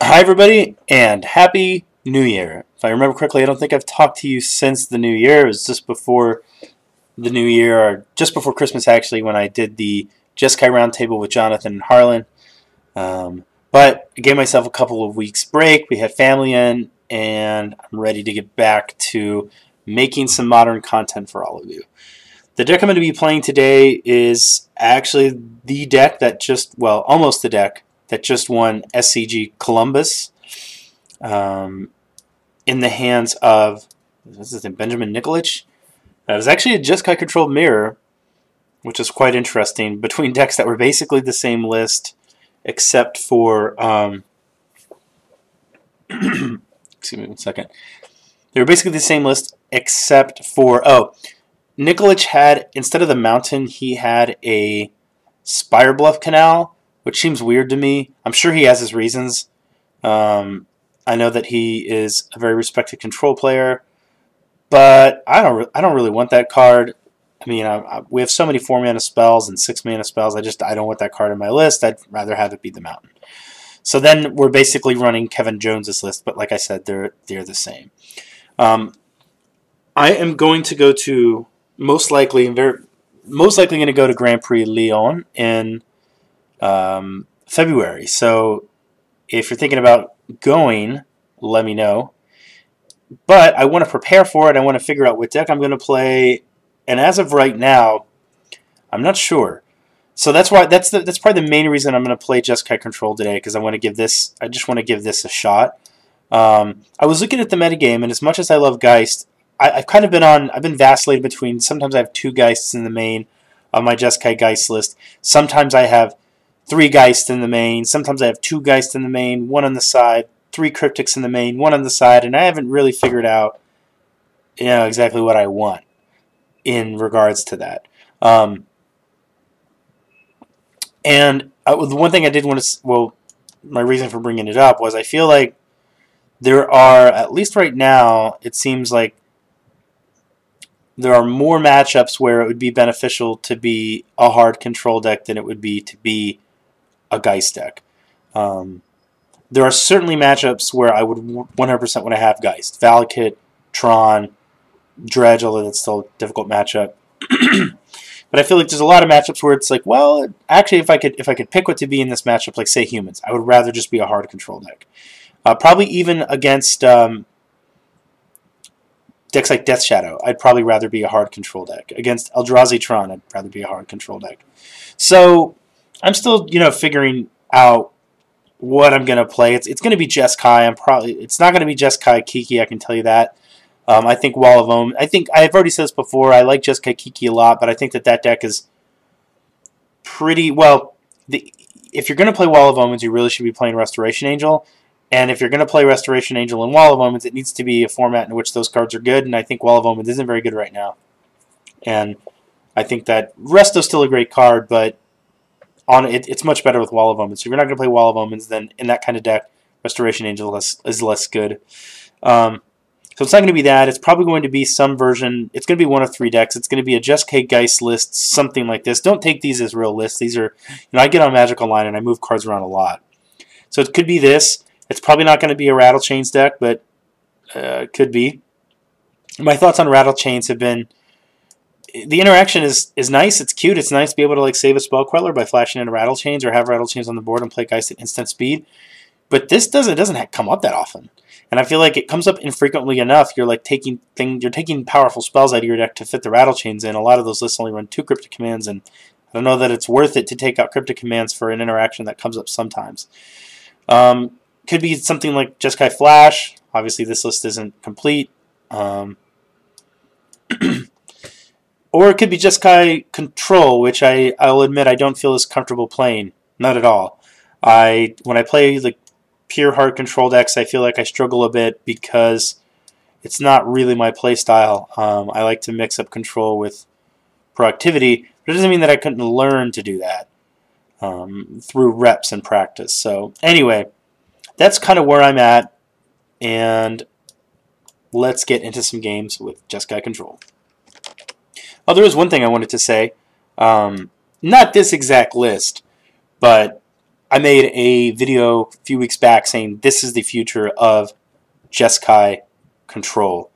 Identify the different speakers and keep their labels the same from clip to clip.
Speaker 1: Hi, everybody, and Happy New Year. If I remember correctly, I don't think I've talked to you since the New Year. It was just before the New Year, or just before Christmas, actually, when I did the Jeskai Roundtable with Jonathan and Harlan. But I gave myself a couple of weeks break. We had family in, and I'm ready to get back to making some modern content for all of you. The deck I'm going to be playing today is actually the deck that almost the deck that just won SCG Columbus in the hands of, what's his name, Benjamin Nikolic. It was actually a Jeskai controlled mirror, which is quite interesting, between decks that were basically the same list, except for, excuse me one second. They were basically the same list, except for, Nikolic had, instead of the mountain, he had a Spire Bluff Canal, which seems weird to me. I'm sure he has his reasons. I know that he is a very respected control player, but I don't really want that card. I mean, we have so many 4-mana spells and 6-mana spells. I don't want that card in my list. I'd rather have it be the mountain. So then we're basically running Kevin Jones's list, but like I said, they're the same. I am going to go to most likely going to go to Grand Prix Lyon in February. So if you're thinking about going, let me know. But I want to prepare for it. I want to figure out what deck I'm going to play. And as of right now, I'm not sure. So that's probably the main reason I'm going to play Jeskai Control today, because I just want to give this a shot. I was looking at the metagame, and as much as I love Geist, I've been vacillating between, sometimes I have 2 Geists in the main on my Jeskai Geist list. Sometimes I have 3 Geists in the main. Sometimes I have 2 Geists in the main, 1 on the side, 3 Cryptics in the main, 1 on the side, and I haven't really figured out, exactly what I want in regards to that. And the one thing I did want to, my reason for bringing it up was I feel like there are, at least right now, it seems like there are more matchups where it would be beneficial to be a hard control deck than it would be to be a Geist deck. There are certainly matchups where I would 100% want to have Geist. Valakut, Tron, Dredge, although that's still a difficult matchup. But I feel like there's a lot of matchups where it's like, well, actually, if I could pick what to be in this matchup, like say Humans, I would rather just be a hard control deck. Probably even against decks like Death Shadow, I'd probably rather be a hard control deck. Against Eldrazi Tron, I'd rather be a hard control deck. So I'm still, figuring out what I'm gonna play. It's gonna be Jeskai. It's not gonna be Jeskai Kiki. I can tell you that. I think Wall of Omen. I've already said this before. I like Jeskai Kiki a lot, but I think that deck is pretty well. If you're gonna play Wall of Omens, you really should be playing Restoration Angel. And if you're going to play Restoration Angel and Wall of Omens, it needs to be a format in which those cards are good, and I think Wall of Omens isn't very good right now. And I think that Resto's still a great card, but it's much better with Wall of Omens. So if you're not going to play Wall of Omens, then in that kind of deck, Restoration Angel is less good. So it's not going to be that. It's probably going to be some version. It's going to be one of 3 decks. It's going to be a Jeskai Geist list, something like this. Don't take these as real lists. These are, I get on Magic Online and I move cards around a lot. So it could be this. It's probably not going to be a Rattle Chains deck, but it could be. My thoughts on Rattle Chains have been, the interaction is nice, it's cute, it's nice to be able to save a spell queller by flashing into Rattle Chains or have Rattle Chains on the board and play Geist at instant speed. But this doesn't come up that often. And I feel like it comes up infrequently enough. You're taking powerful spells out of your deck to fit the Rattle Chains in. A lot of those lists only run 2 Cryptic Commands, and I don't know that it's worth it to take out Cryptic Commands for an interaction that comes up sometimes. Could be something like Jeskai Flash. Obviously, this list isn't complete. Or it could be Jeskai Control, which I'll admit I don't feel as comfortable playing. Not at all. When I play the pure hard control decks, I feel like I struggle a bit because it's not really my play style. I like to mix up control with proactivity, but it doesn't mean that I couldn't learn to do that through reps and practice. So anyway, that's kind of where I'm at, and let's get into some games with Jeskai Control. Oh, there was one thing I wanted to say. Not this exact list, but I made a video a few weeks back saying this is the future of Jeskai control.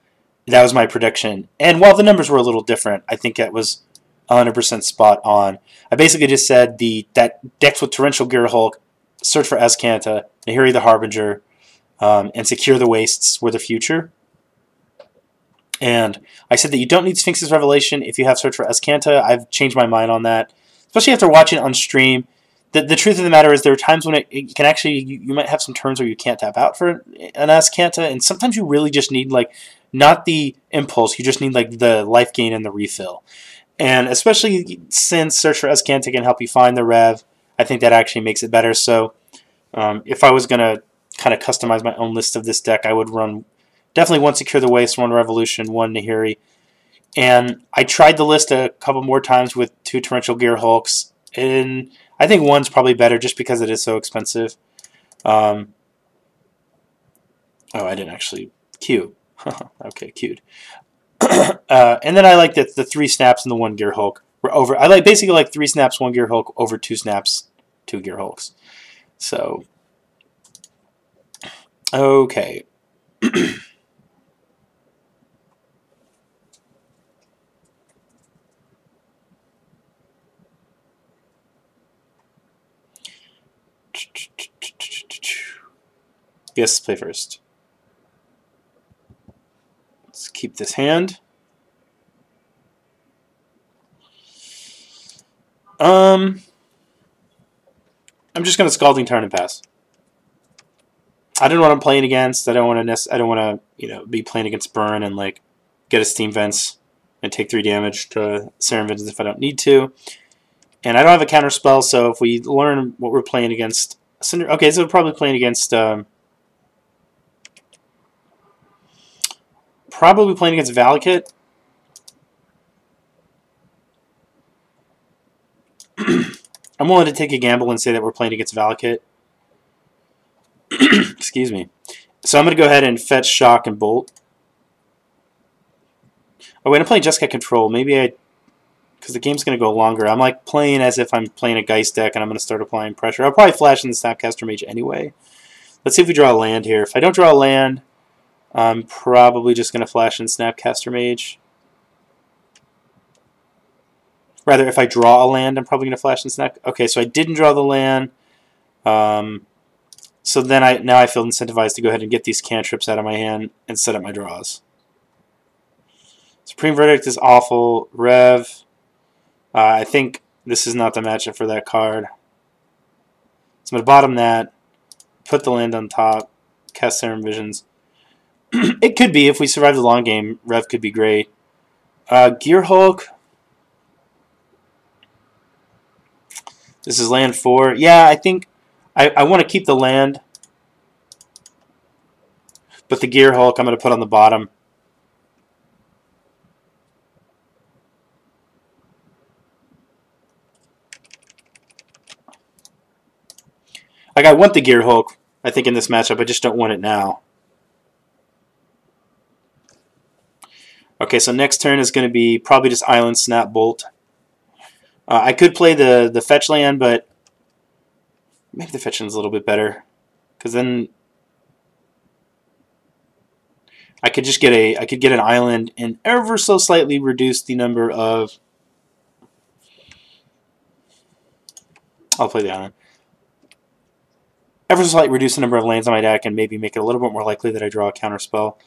Speaker 1: That was my prediction. And while the numbers were a little different, I think it was 100% spot on. I basically just said that decks with Torrential Gearhulk, search for Azcanta, Nahiri the Harbinger, and Secure the Wastes were the future. And I said that you don't need Sphinx's Revelation if you have Search for Azcanta. I've changed my mind on that, especially after watching it on stream. The truth of the matter is there are times when it can actually, you might have some turns where you can't tap out for an Azcanta, and sometimes you really just need, like, not the impulse, you just need, like, the life gain and the refill. And especially since Search for Azcanta can help you find the Rev, I think that actually makes it better. So if I was going to kind of customize my own list of this deck, I would run definitely one Secure the Waste, one Revolution, one Nahiri. And I tried the list a couple more times with 2 Torrential Gearhulks, and I think one's probably better just because it is so expensive. Oh, I didn't actually queue. Okay, queued. And then I like that the 3 snaps and the 1 Gearhulk were over. I basically like 3 snaps, 1 Gearhulk over 2 snaps, 2 Gearhulks. So, okay. Yes, play first. Let's keep this hand. I'm just gonna Scalding Tarn and pass. I don't know what I'm playing against. I don't want to be playing against Burn and like get a Steam Vents and take 3 damage to Serum Vengeance if I don't need to. And I don't have a counter spell, so if we learn what we're playing against, okay, so we're probably playing against Valakut. I'm willing to take a gamble and say that we're playing against Valakut. Excuse me. So I'm going to go ahead and fetch Shock and Bolt. Oh, wait, I'm playing Jeskai Control. Maybe because the game's going to go longer. I'm like playing as if I'm playing a Geist deck and I'm going to start applying pressure. I'll probably flash in the Snapcaster Mage anyway. Let's see if we draw a land here. If I don't draw a land, I'm probably just going to flash in Snapcaster Mage. Rather, if I draw a land, I'm probably going to flash in Snap. Okay, so I didn't draw the land. So then now I feel incentivized to go ahead and get these cantrips out of my hand and set up my draws. Supreme Verdict is awful. Rev. I think this is not the matchup for that card. So I'm going to bottom that, put the land on top, cast Serum Visions. It could be, if we survive the long game, Rev could be great. Gearhulk. This is land 4. Yeah, I think I want to keep the land, but the Gearhulk I'm going to put on the bottom. Like, I want the Gearhulk, I think, in this matchup. I just don't want it now. Okay, so next turn is going to be probably just Island Snap Bolt. I could play the fetch land, but maybe the fetch land's a little bit better, because then I could just get an island and ever so slightly reduce the number of. I'll play the island. Ever so slightly reduce the number of lands on my deck and maybe make it a little bit more likely that I draw a counter spell.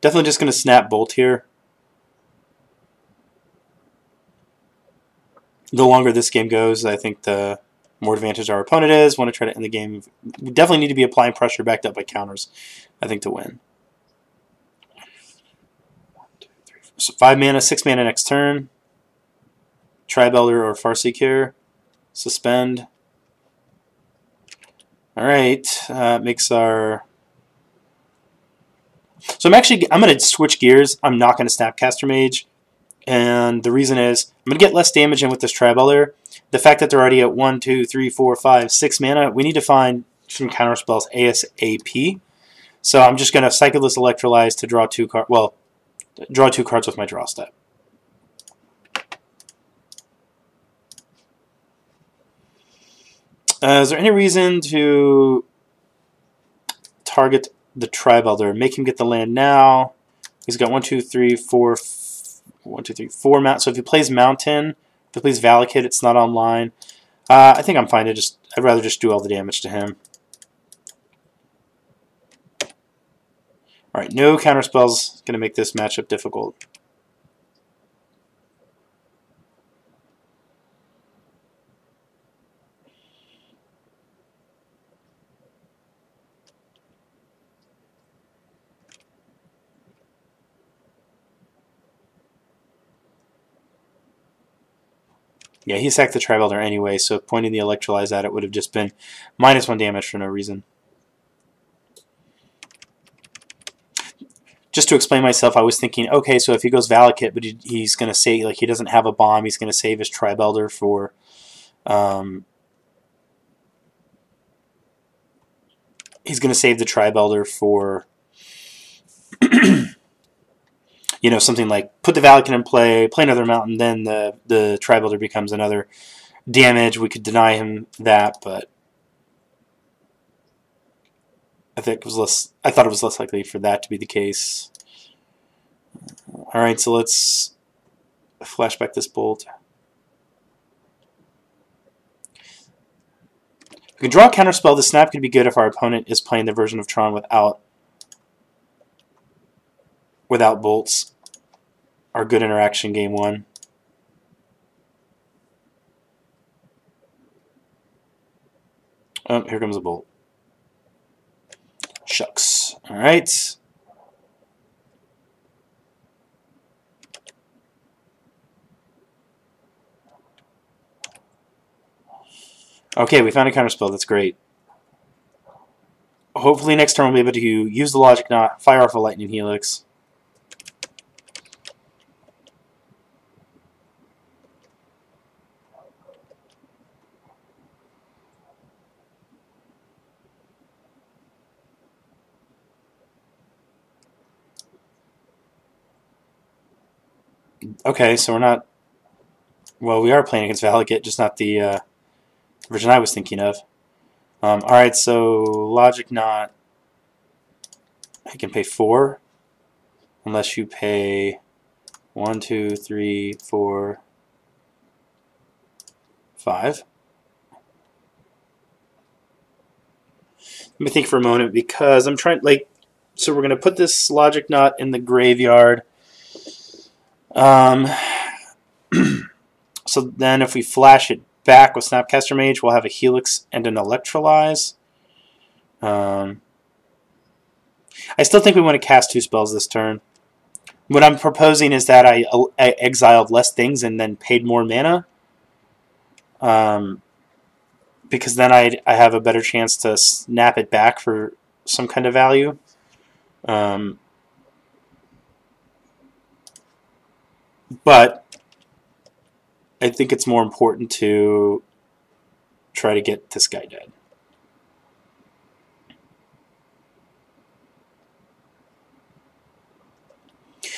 Speaker 1: Definitely just going to snap Bolt here. The longer this game goes, I think the more advantage our opponent is. Want to try to end the game. We definitely need to be applying pressure backed up by counters, I think, to win. 1, 2, 3, 4. So 5 mana, 6 mana next turn. Tribe Elder or Farseeker. Suspend. Alright, makes our... So I'm going to switch gears. I'm not going to Snapcaster Mage. And the reason is, I'm going to get less damage in with this Tribe Elder. The fact that they're already at 1, 2, 3, 4, 5, 6 mana, we need to find some counter spells ASAP. So I'm just going to cycle this Electrolyze to draw 2 cards. Well, draw 2 cards with my draw step. Is there any reason to target the Tribe Elder? Make him get the land now. He's got 1, 2, 3, 4, 1, 2, 3, 4 mount. So if he plays Mountain, if he plays Valakut, it's not online. I think I'm fine to just. I'd rather just do all the damage to him. All right, no counter spells. Going to make this matchup difficult. Yeah, he sacked the Tribe Elder anyway, so pointing the Electrolyze at it would have just been -1 damage for no reason. Just to explain myself, I was thinking, okay, so if he goes Valakut, but he's going to say, like, he doesn't have a bomb, he's going to save his Tribe Elder for, he's going to save the Tribe Elder for, you know, something like put the Valakut in play another mountain, then the Tribe Elder becomes another damage. We could deny him that, but I thought it was less likely for that to be the case. All right, so let's flashback this bolt. We can draw a counterspell. The snap could be good if our opponent is playing the version of Tron without bolts. Our good interaction game 1. Oh, here comes a bolt. Shucks. All right. Okay, we found a counterspell. That's great. Hopefully next turn we'll be able to use the Logic Knot, fire off a Lightning Helix. Okay, so we're not... Well, we are playing against Valakut, just not the version I was thinking of. Alright, so Logic Knot. I can pay 4. Unless you pay 1, 2, 3, 4, 5. Let me think for a moment, because I'm trying, like, so we're going to put this Logic Knot in the graveyard. So then if we flash it back with Snapcaster Mage, we'll have a Helix and an Electrolyze. I still think we want to cast 2 spells this turn. What I'm proposing is that I exiled less things and then paid more mana. Because then I have a better chance to snap it back for some kind of value. But I think it's more important to try to get this guy dead.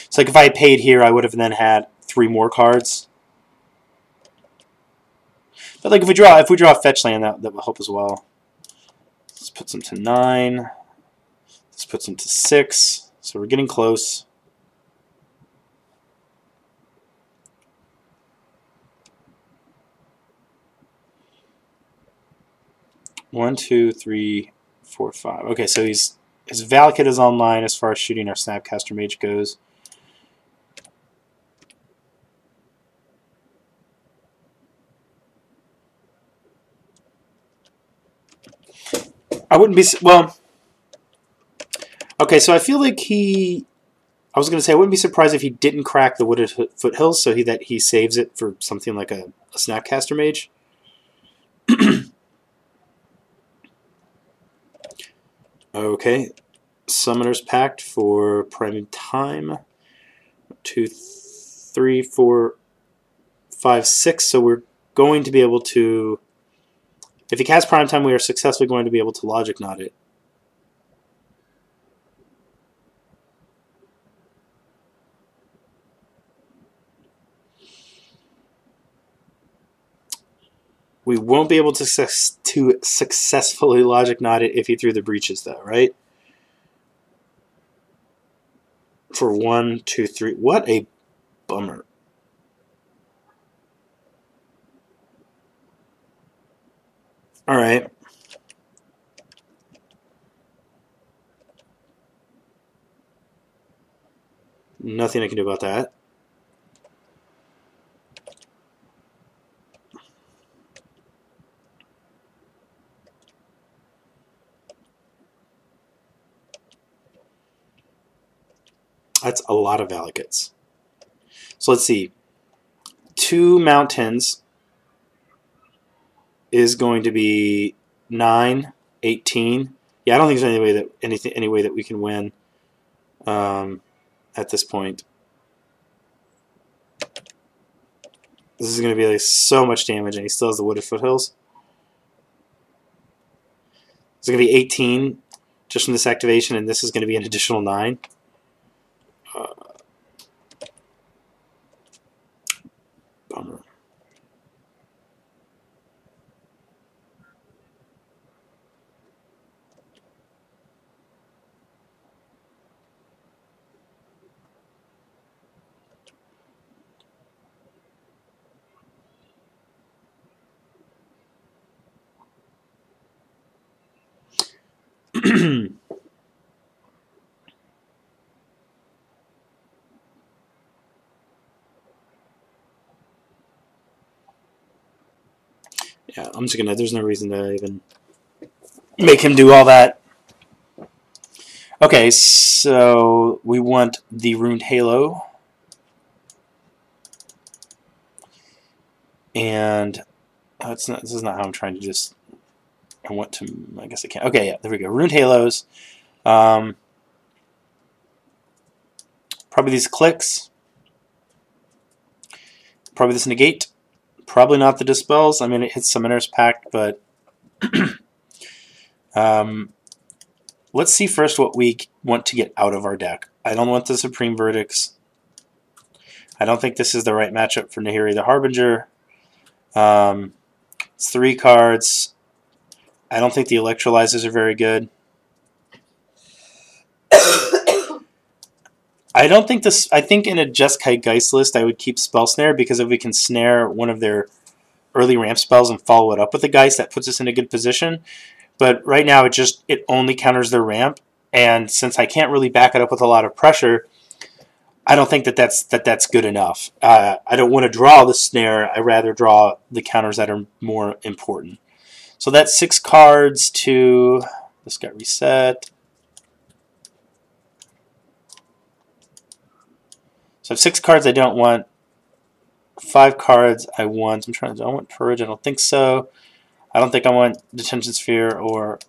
Speaker 1: So like if I had paid here, I would have then had 3 more cards. But like if we draw a fetch land, that will help as well. This puts him to 9. This puts him to 6. So we're getting close. One, 2, 3, 4, 5. Okay, so his Valakut is online as far as shooting our Snapcaster Mage goes. I wouldn't be well. Okay, so I feel like I was going to say I wouldn't be surprised if he didn't crack the Wooded Foothills, so that he saves it for something like a Snapcaster Mage. Okay, Summoner's Pact for Prime Time. 2, 3, 4, 5, 6. So we're going to be able to, if he casts Prime Time, we are successfully going to be able to Logic Knot it. We won't be able to successfully logic knot it if he threw the breaches, though, right? For 1, 2, 3. What a bummer. All right. Nothing I can do about that. That's a lot of Valakuts. So let's see. 2 mountains is going to be 9, 18. Yeah, I don't think there's any way that we can win at this point. This is going to be like so much damage, and he still has the Wooded Foothills. It's going to be 18 just from this activation, and this is going to be an additional 9. Bummer. Yeah, I'm just gonna. There's no reason to even make him do all that. Okay, so we want the Runed Halo, and it's not. This is not how I'm trying to just. I want to. I guess I can't. Okay, yeah, there we go. Runed Halos. Probably these clicks. Probably this negate. Probably not the dispels. I mean, it hits Summoner's Pact, but let's see first what we want to get out of our deck. I don't want the Supreme Verdicts. I don't think this is the right matchup for Nahiri the Harbinger. It's 3 cards. I don't think the Electrolyzers are very good. I don't think this. I think in a Jeskai Geist list, I would keep Spell Snare, because if we can snare one of their early ramp spells and follow it up with a Geist, that puts us in a good position. But right now, it only counters their ramp, and since I can't really back it up with a lot of pressure, I don't think that's good enough. I don't want to draw the snare. I rather draw the counters that are more important. So that's 6 cards to. This got reset. So I have 6 cards I don't want. 5 cards I want. Do I want Purge? I don't think so. I don't think I want Detention Sphere or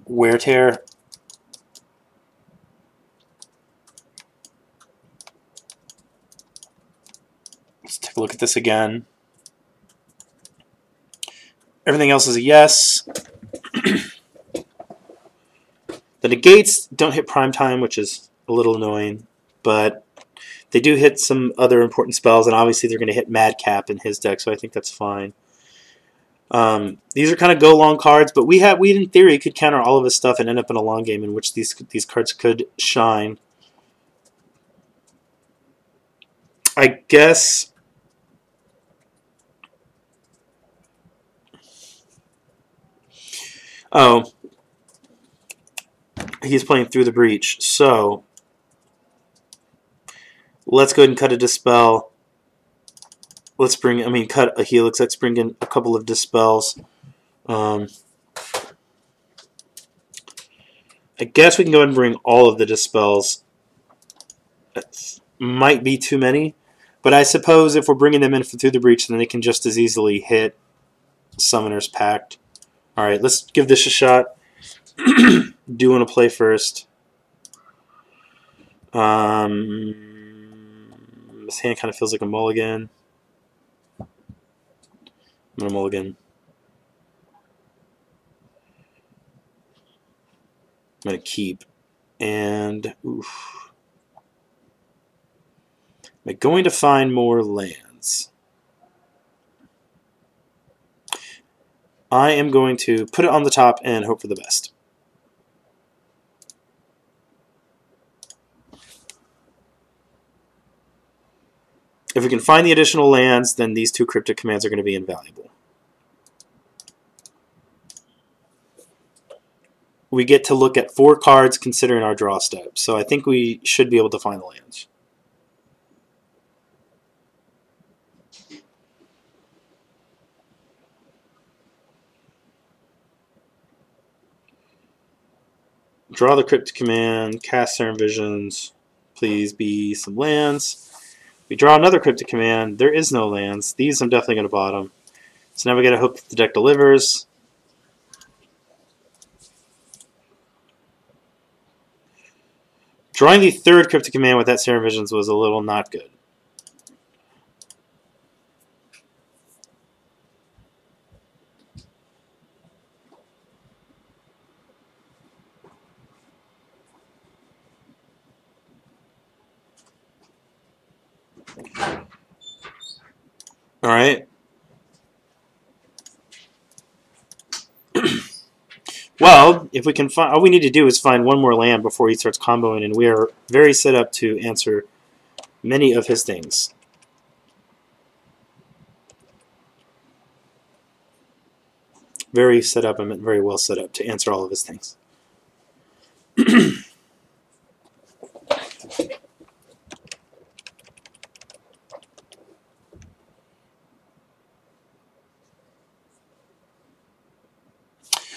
Speaker 1: Wear Tear. Let's take a look at this again. Everything else is a yes. The negates don't hit prime time, which is a little annoying, but they do hit some other important spells, and obviously they're going to hit Madcap in his deck, so I think that's fine. These are kind of go-long cards, but we in theory could counter all of his stuff and end up in a long game in which these cards could shine. I guess. Oh. He's playing Through the Breach, so let's go ahead and cut a Dispel. Let's cut a Helix. Let's bring in a couple of Dispels. I guess we can go ahead and bring all of the Dispels. That might be too many, but I suppose if we're bringing them in Through the Breach, then they can just as easily hit Summoner's Pact. Alright, let's give this a shot. Do want to play first. This hand kind of feels like a mulligan. I'm going to mulligan. I'm going to keep. And, oof. Am I going to find more lands? I am going to put it on the top and hope for the best. If we can find the additional lands, then these 2 cryptic commands are going to be invaluable. We get to look at 4 cards considering our draw step, so I think we should be able to find the lands. Draw the cryptic command, cast Serum Visions, please be some lands. We draw another cryptic command, there is no lands. These I'm definitely going to bottom. So now we got to hope that the deck delivers. Drawing the 3rd cryptic command with that Serum Visions was a little not good. Alright. Well, if we can find, all we need to do is find 1 more land before he starts comboing, and we are very set up to answer many of his things. Very set up, I meant very well set up to answer all of his things.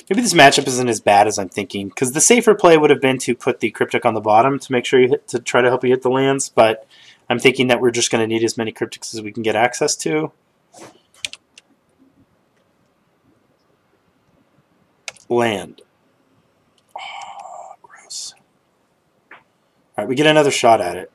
Speaker 1: Maybe this matchup isn't as bad as I'm thinking, because the safer play would have been to put the Cryptic on the bottom to make sure you hit, to try to help you hit the lands, but I'm thinking that we're just going to need as many Cryptics as we can get access to. Land. Oh, gross. Alright, we get another shot at it.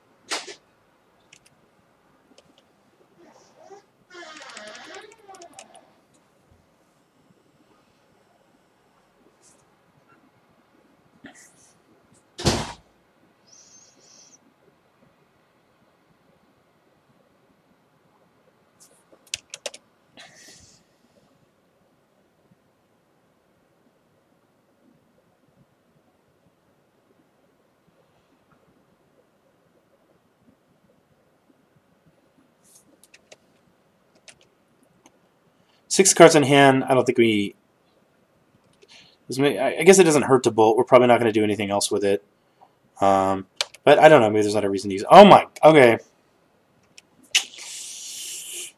Speaker 1: Six cards in hand. I don't think we... I guess it doesn't hurt to bolt. We're probably not going to do anything else with it. But I don't know. Maybe there's not a reason to use it. Oh my... Okay.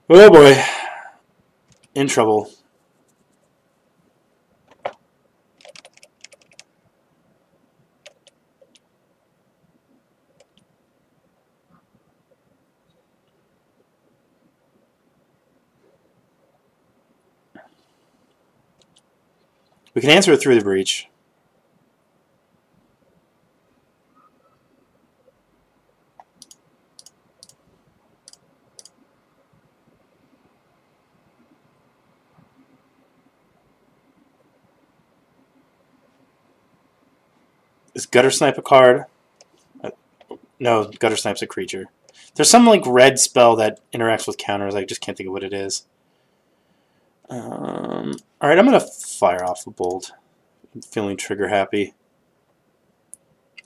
Speaker 1: Oh boy. In trouble. We can answer it through the breach. Is Gutter Snipe a card? No, Gutter Snipe's a creature. There's some like red spell that interacts with counters. I just can't think of what it is. Alright, I'm going to fire off a bolt. I'm feeling trigger happy.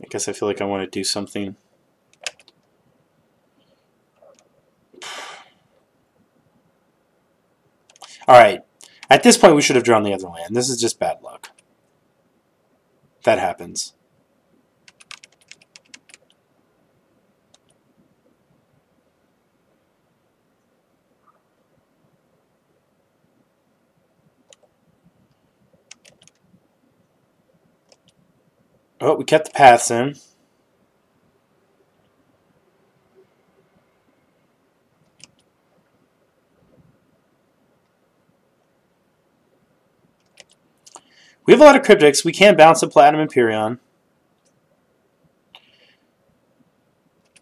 Speaker 1: I guess I feel like I want to do something. Alright, at this point we should have drawn the other land. This is just bad luck. That happens. Oh, we kept the paths in. We have a lot of cryptics. We can bounce a Platinum Empyrean.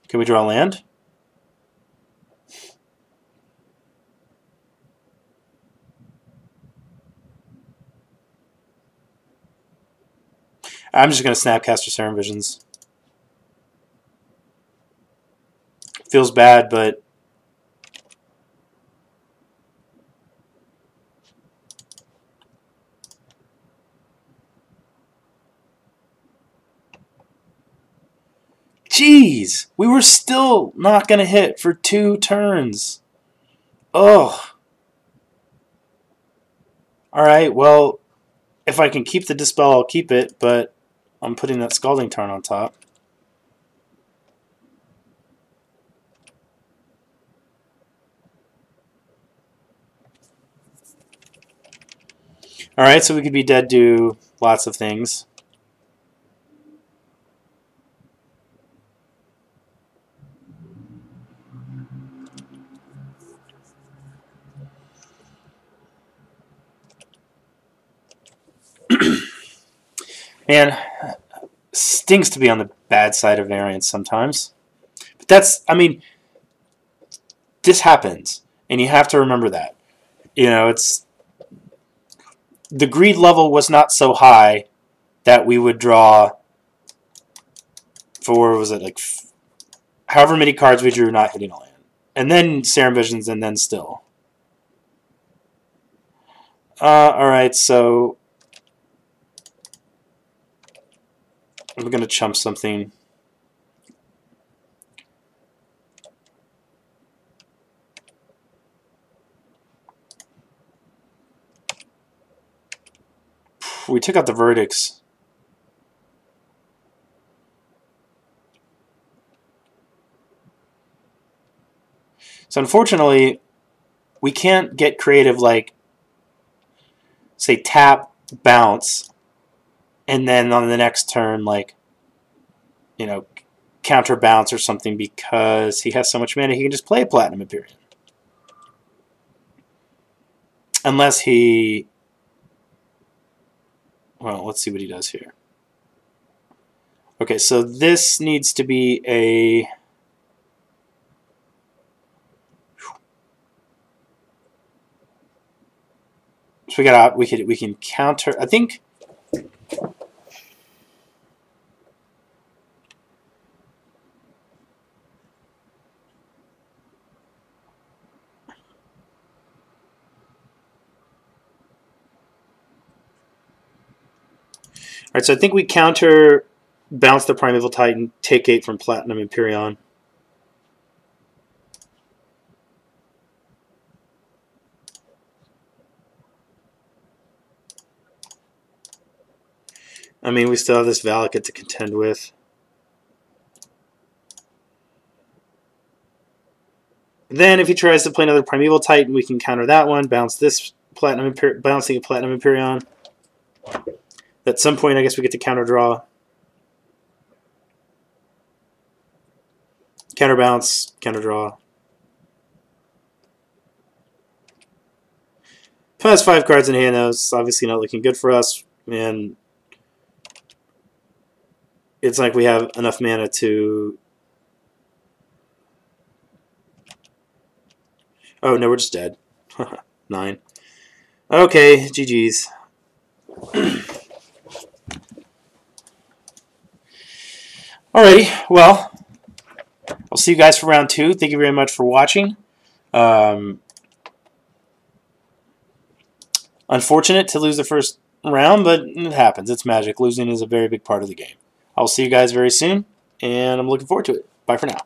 Speaker 1: Can we draw land? I'm just going to Snapcaster Serum Visions. Feels bad, but... Jeez, we were still not going to hit for 2 turns. Ugh. Alright, well, if I can keep the Dispel, I'll keep it, but I'm putting that Scalding Tarn on top. Alright, so we could be dead to lots of things. Man, stings to be on the bad side of variance sometimes. But that's, I mean, this happens, and you have to remember that. You know, it's the greed level was not so high that we would draw for, was it like however many cards we drew not hitting a land. And then Serum Visions, and then still. Alright, so I'm going to chump something. We took out the verdicts. So unfortunately, we can't get creative like, say, tap, bounce, and then on the next turn, like, you know, counter bounce or something because he has so much mana he can just play a Platinum Empyrean. Unless he... Well, let's see what he does here. Okay, so this needs to be a... So we can counter... I think... Alright, so I think we counter bounce the Primeval Titan, take 8 from Platinum Empyrean. I mean, we still have this Valakut to contend with. Then if he tries to play another Primeval Titan, we can counter that one, bounce this bouncing a Platinum Empyrean. At some point, I guess we get to counter draw. Counter bounce, counter draw. Has 5 cards in hand, though. It's obviously not looking good for us. And it's like we have enough mana to... Oh, no, we're just dead. 9. Okay, GG's. Alrighty, well, I'll see you guys for round 2. Thank you very much for watching. Unfortunate to lose the first round, but it happens. It's Magic. Losing is a very big part of the game. I'll see you guys very soon, and I'm looking forward to it. Bye for now.